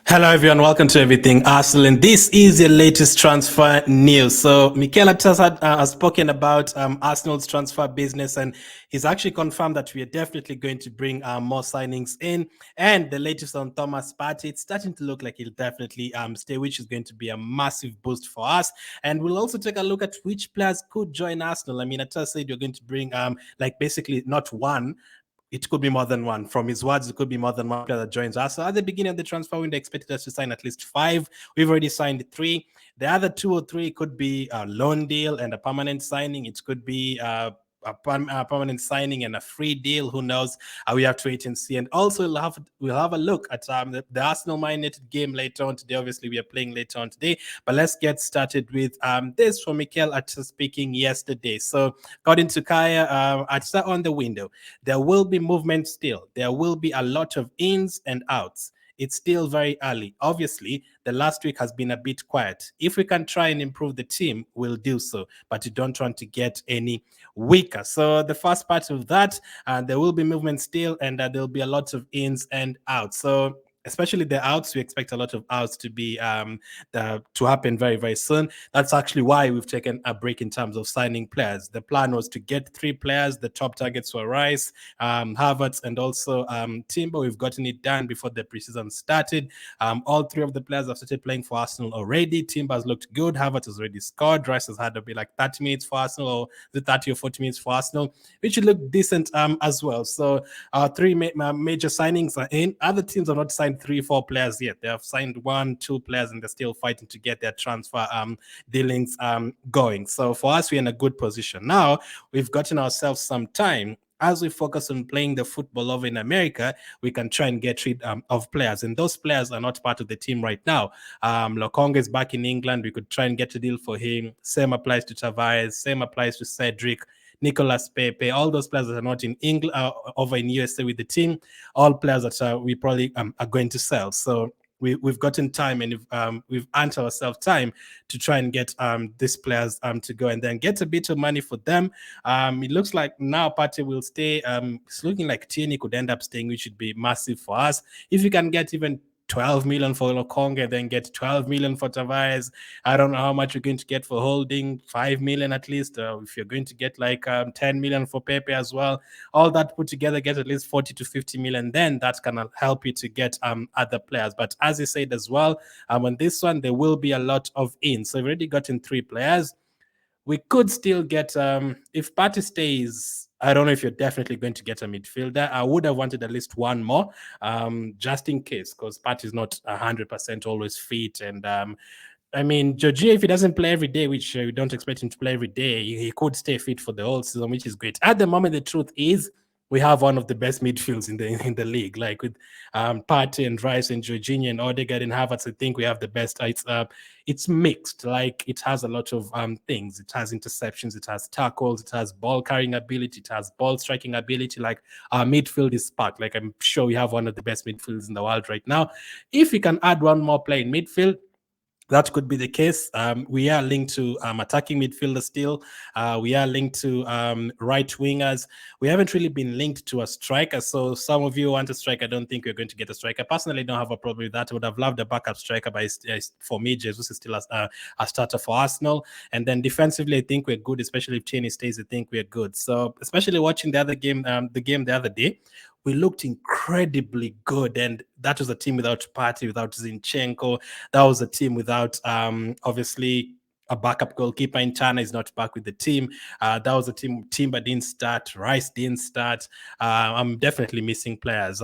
Hello, everyone. Welcome to Everything Arsenal, and this is your latest transfer news. So, Mikel Arteta has spoken about Arsenal's transfer business, and he's actually confirmed that we are definitely going to bring more signings in. And the latest on Thomas Partey, it's starting to look like he'll definitely stay, which is going to be a massive boost for us. And we'll also take a look at which players could join Arsenal. I mean, Arteta said you're going to bring like basically not one. It could be more than one. From his words, it could be more than one player that joins us. So at the beginning of the transfer window, expected us to sign at least 5. We've already signed 3. The other 2 or 3 could be a loan deal and a permanent signing. It could be a permanent signing and a free deal. Who knows? We have to wait and see. And also, we'll have a look at the Arsenal Man United game later on today. Obviously, we are playing later on today. But let's get started with this from Mikel Arteta speaking yesterday. So, according to Kaya, Arteta on the window, there will be movement still. There will be a lot of ins and outs. It's still very early. Obviously, the last week has been a bit quiet. If we can try and improve the team, we'll do so. But you don't want to get any weaker. So the first part of that, there will be movement still, and there'll be a lot of ins and outs. So especially the outs, we expect a lot of outs to be to happen very, very soon. That's actually why we've taken a break in terms of signing players. The plan was to get 3 players. The top targets were Rice, Havertz, and also Timber. We've gotten it done before the preseason started. All 3 of the players have started playing for Arsenal already. Timber has looked good. Havertz has already scored. Rice has had to be like 30 minutes for Arsenal, or the 30 or 40 minutes for Arsenal, which should look decent as well. So our 3 major signings are in. Other teams have not signed 3-4 players yet. They have signed 1-2 players, and they're still fighting to get their transfer dealings going. So for us, we're in a good position. Now, we've gotten ourselves some time. As we focus on playing the football over in America, we can try and get rid of players. And those players are not part of the team right now. Lokonga is back in England. We could try and get a deal for him. Same applies to Tavares. Same applies to Cedric. Nicolas Pepe, all those players that are not in England, over in USA with the team, all players that we probably are going to sell. So we've gotten time, and we've earned ourselves time to try and get these players to go, and then get a bit of money for them. It looks like now Partey will stay. It's looking like Tierney could end up staying, which would be massive for us. If you can get even 12 million for Lokonga, then get 12 million for Tavares. I don't know how much you're going to get for Holding, 5 million at least. If you're going to get like 10 million for Pepe as well, all that put together, get at least 40 to 50 million. Then that's going to help you to get other players. But as you said as well, on this one, there will be a lot of ins. So we've already gotten 3 players. We could still get, if Partey stays, I don't know if you're definitely going to get a midfielder. I would have wanted at least one more, just in case, because Partey is not 100% always fit. And I mean, Jorginho, if he doesn't play every day, which we don't expect him to play every day, he could stay fit for the whole season, which is great. At the moment, the truth is, we have one of the best midfields in the league, like with Partey and Rice and Jorginho and Odegaard and Havertz. I think we have the best. It's mixed. Like, it has a lot of things. It has interceptions. It has tackles. It has ball carrying ability. It has ball striking ability. Like, our midfield is packed. Like, I'm sure we have one of the best midfields in the world right now. If we can add one more player in midfield, that could be the case. We are linked to attacking midfielders still. We are linked to right wingers. We haven't really been linked to a striker. So some of you want a striker. I don't think we're going to get a striker. Personally, I don't have a problem with that. I would have loved a backup striker, but for me, Jesus is still a starter for Arsenal. And then defensively, I think we're good, especially if Tierney stays. I think we're good. So especially watching the game the other day, we looked incredibly good, and that was a team without Partey, without Zinchenko. That was a team without, obviously, a backup goalkeeper in China is not back with the team. That was a team. Timber didn't start. Rice didn't start. I'm definitely missing players.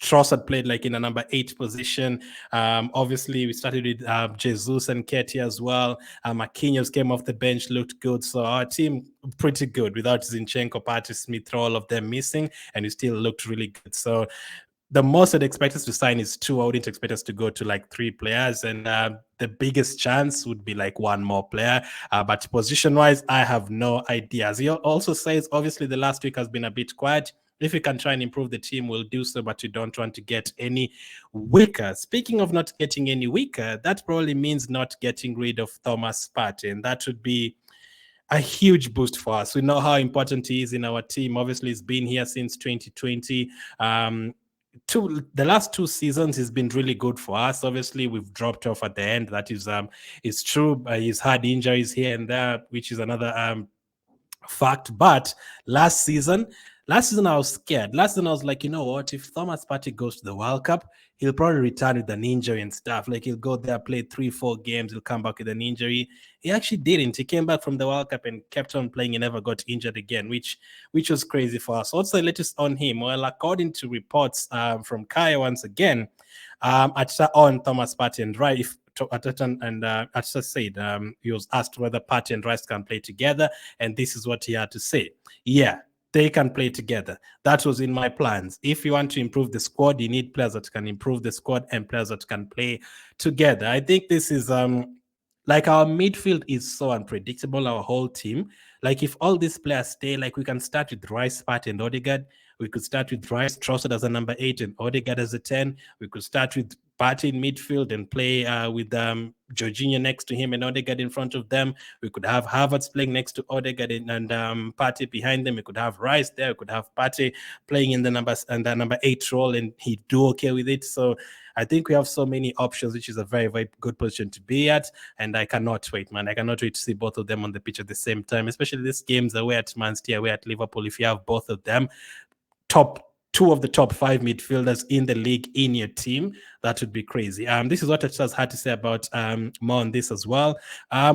Trossard played like in a number 8 position. Obviously, we started with Jesus and Ketty as well. Marquinhos came off the bench, looked good. So our team pretty good without Zinchenko, Partey, Smith, all of them missing, and we still looked really good. So the most I'd expect us to sign is 2. I wouldn't expect us to go to like 3 players, and the biggest chance would be like 1 more player. But position-wise, I have no idea. As he also says, obviously the last week has been a bit quiet. If we can try and improve the team, we'll do so, but you don't want to get any weaker. Speaking of not getting any weaker, that probably means not getting rid of Thomas Partey, and that would be a huge boost for us. We know how important he is in our team. Obviously, he's been here since 2020. the last 2 seasons has been really good for us. Obviously, we've dropped off at the end. That is true. He's had injuries here and there, which is another fact. But last season, I was scared. Last season, I was like, you know what? If Thomas Partey goes to the World Cup, he'll probably return with an injury and stuff. Like he'll go there, play 3-4 games, he'll come back with an injury. He actually didn't. He came back from the World Cup and kept on playing. He never got injured again, which was crazy for us. What's the latest on him? Well, according to reports from Kaya once again, on Thomas Partey and Rice. Arteta and Arteta said he was asked whether Partey and Rice can play together, and this is what he had to say. Yeah, they can play together. That was in my plans. If you want to improve the squad, you need players that can improve the squad and players that can play together. I think this is like our midfield is so unpredictable, our whole team. Like if all these players stay, like we can start with Rice, Partey, and Odegaard. We could start with Rice, Trossard as a number 8 and Odegaard as a 10. We could start with Partey in midfield and play with Jorginho next to him and Odegaard in front of them. We could have Havertz playing next to Odegaard and Partey behind them. We could have Rice there. We could have Partey playing in the number 8 role, and he'd do okay with it. So I think we have so many options, which is a very, very good position to be at. And I cannot wait, man. I cannot wait to see both of them on the pitch at the same time, especially these games away at Man City, away at Liverpool. If you have both of them, two of the top 5 midfielders in the league in your team, that would be crazy. This is what Arteta had to say about more on this as well.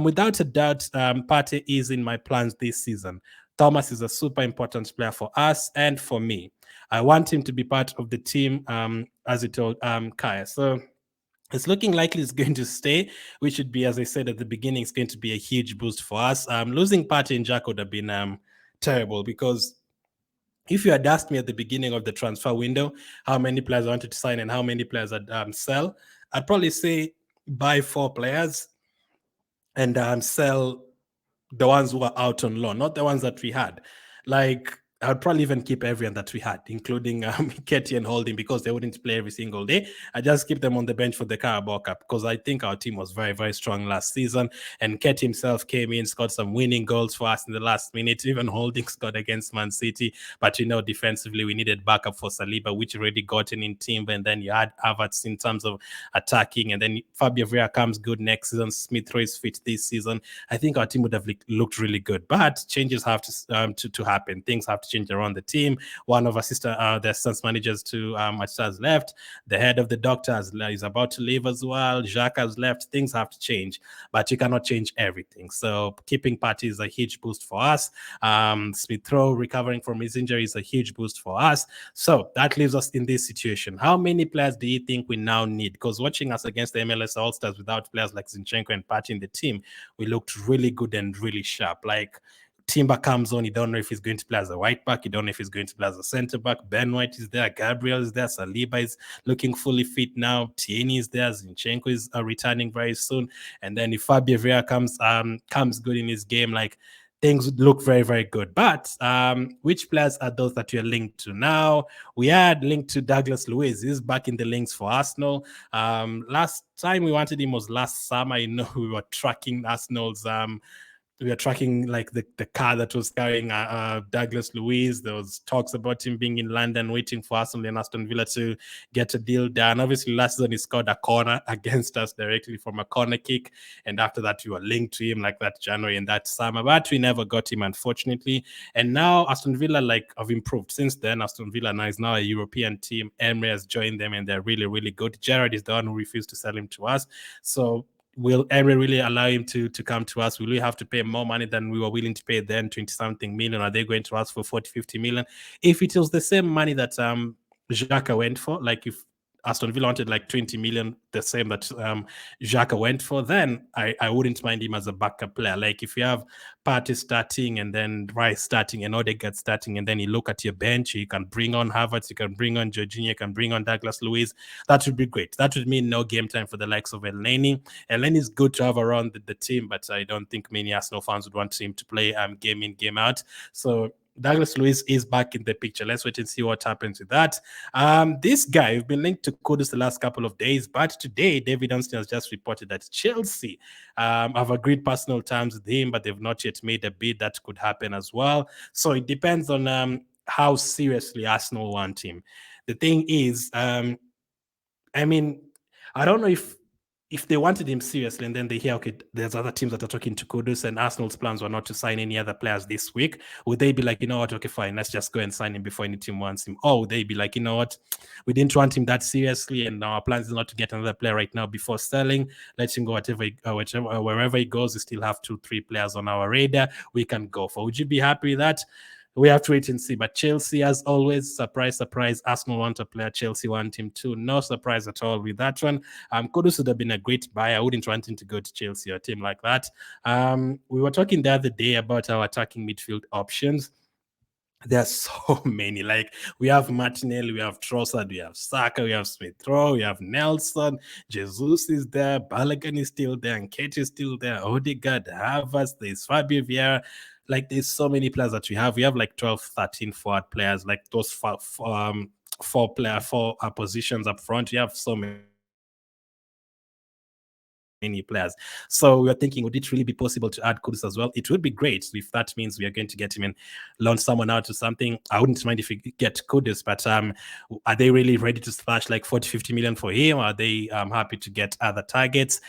Without a doubt, Partey is in my plans this season. Thomas is a super important player for us and for me. I want him to be part of the team, as he told Kaya. So it's looking likely it's going to stay, which would be, as I said at the beginning, it's going to be a huge boost for us. Losing Partey and Jack would have been terrible, because if you had asked me at the beginning of the transfer window how many players I wanted to sign and how many players I'd sell, I'd probably say buy 4 players and sell the ones who are out on loan, not the ones that we had. Like I'd probably even keep everyone that we had, including Ketty and Holding, because they wouldn't play every single day. I just keep them on the bench for the Carabao Cup, because I think our team was very, very strong last season. And Ketty himself came in, scored some winning goals for us in the last minute. Even Holding scored against Man City. But, defensively, we needed backup for Saliba, which already gotten in team. And then you had Havertz in terms of attacking. And then Fabio Vieira comes good next season. Smith Rowe is fit this season. I think our team would have looked really good. But changes have to happen. Things have to change around the team. One of the assistant managers to has left. The head of the doctor is about to leave as well. Jacques has left. Things have to change, but you cannot change everything. So keeping Partey is a huge boost for us. Smith Rowe recovering from his injury is a huge boost for us. So that leaves us in this situation. How many players do you think we now need? Because watching us against the MLS All-Stars without players like Zinchenko and Partey in the team, we looked really good and really sharp. Like Timber comes on, you don't know if he's going to play as a right back, you don't know if he's going to play as a center back. Ben White is there, Gabriel is there, Saliba is looking fully fit now, Tierney is there, Zinchenko is returning very soon, and then if Fabio Vieira comes good in his game, like things would look very, very good. But which players are those that you're linked to now? We had linked to Douglas Luiz. He's back in the links for Arsenal. Last time we wanted him was last summer. We were tracking Arsenal's we were tracking like the car that was carrying Douglas Luiz. There was talks about him being in London waiting for Arsenal and Aston Villa to get a deal done. Obviously, last season he scored a corner against us directly from a corner kick. And after that, we were linked to him like that January and that summer. But we never got him, unfortunately. And now Aston Villa have improved. Since then, Aston Villa now is now a European team. Emirates has joined them and they're really, really good. Gerrard is the one who refused to sell him to us. So will Emery really allow him to come to us? Will we have to pay more money than we were willing to pay then, 20-something million? Are they going to ask for 40-50 million? If it was the same money that Xhaka went for, like if Aston Villa wanted like 20 million, the same that Xhaka went for, then I wouldn't mind him as a backup player. Like if you have Partey starting and then Rice starting and Odegaard starting, and then you look at your bench, you can bring on Havertz, you can bring on Jorginho, you can bring on Douglas Luiz. That would be great. That would mean no game time for the likes of Elneny. Elneny is good to have around the team, but I don't think many Arsenal fans would want him to play game in, game out. So Douglas Luiz is back in the picture. Let's wait and see what happens with that. This guy, we've been linked to Kudus the last couple of days, but today David Dunstan has just reported that Chelsea have agreed personal terms with him, but they've not yet made a bid. That could happen as well. So it depends on how seriously Arsenal want him. the thing is, I mean, I don't know if they wanted him seriously and then they hear, okay, there's other teams that are talking to Kudus and Arsenal's plans were not to sign any other players this week, would they be like, you know what, okay, fine, let's just go and sign him before any team wants him? Or would they be like, you know what, we didn't want him that seriously and our plans is not to get another player right now before selling, let him go wherever he goes, we still have 2-3 players on our radar we can go for. Would you be happy with that? We have to wait and see. But Chelsea, as always, surprise, surprise. Arsenal want a player. Chelsea want him too. No surprise at all with that one. Kudus would have been a great buy. I wouldn't want him to go to Chelsea or a team like that. We were talking the other day about our attacking midfield options. There's so many. Like, we have Martinelli, we have Trossard, we have Saka, we have Smith Rowe, we have Nelson, Jesus is there, Balogun is still there, Nketiah is still there, Odegaard, Havertz, there's Fabio Vieira. Like, there's so many players that we have. We have like 12, 13 forward players, like those four positions up front. You have so many players. So we are thinking, would it really be possible to add Kudus as well? It would be great if that means we are going to get him and loan someone out to something. I wouldn't mind if we get Kudus, but are they really ready to splash like 40-50 million for him? Are they happy to get other targets?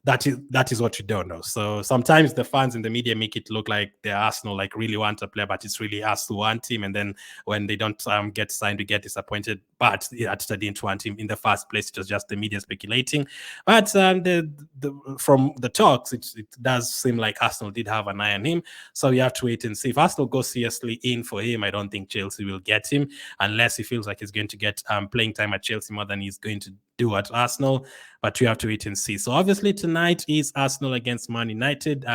That is what you don't know. So sometimes the fans in the media make it look like the Arsenal like really want a player, but it's really us who want him. And then when they don't get signed, we get disappointed. But Arteta didn't want him in the first place. It was just the media speculating. But from the talks, it does seem like Arsenal did have an eye on him. So you have to wait and see. If Arsenal goes seriously in for him, I don't think Chelsea will get him unless he feels like he's going to get playing time at Chelsea more than he's going to do at Arsenal. But you have to wait and see. So obviously tonight is Arsenal against Man United.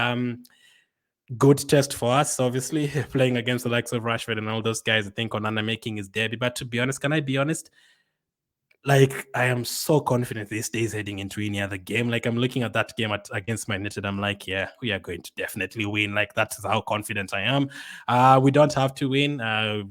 Good test for us, obviously, playing against the likes of Rashford and all those guys. I think Onana making his debut. But to be honest, can I be honest? Like, I am so confident these days heading into any other game. Like, I'm looking at that game against Man United. I'm like, yeah, we are going to definitely win. Like, that's how confident I am. We don't have to win.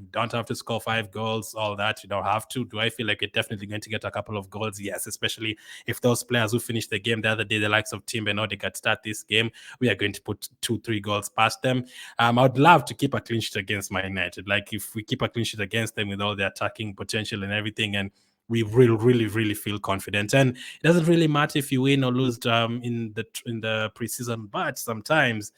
Don't have to score 5 goals, all that. You don't have to. Do I feel like we're definitely going to get a couple of goals? Yes, especially if those players who finished the game the other day, the likes of Timber and Odegaard, start this game, we are going to put 2-3 goals past them. I would love to keep a clean sheet against Man United. Like, if we keep a clean sheet against them with all the attacking potential and everything, and we really feel confident. And it doesn't really matter if you win or lose in the preseason, but sometimes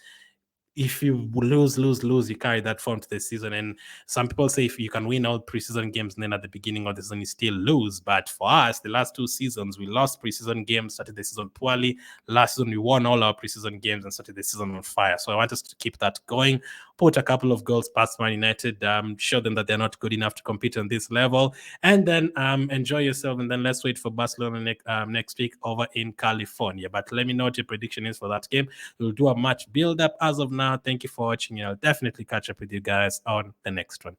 if you lose, you carry that form to the season. And some people say if you can win all preseason games and then at the beginning of the season you still lose. But for us, the last 2 seasons, we lost preseason games, started the season poorly. Last season, we won all our preseason games and started the season on fire. So I want us to keep that going, put a couple of goals past Man United, show them that they're not good enough to compete on this level, and then enjoy yourself. And then let's wait for Barcelona next week over in California. But let me know what your prediction is for that game. We'll do a match build-up as of now. Thank you for watching. I'll definitely catch up with you guys on the next one.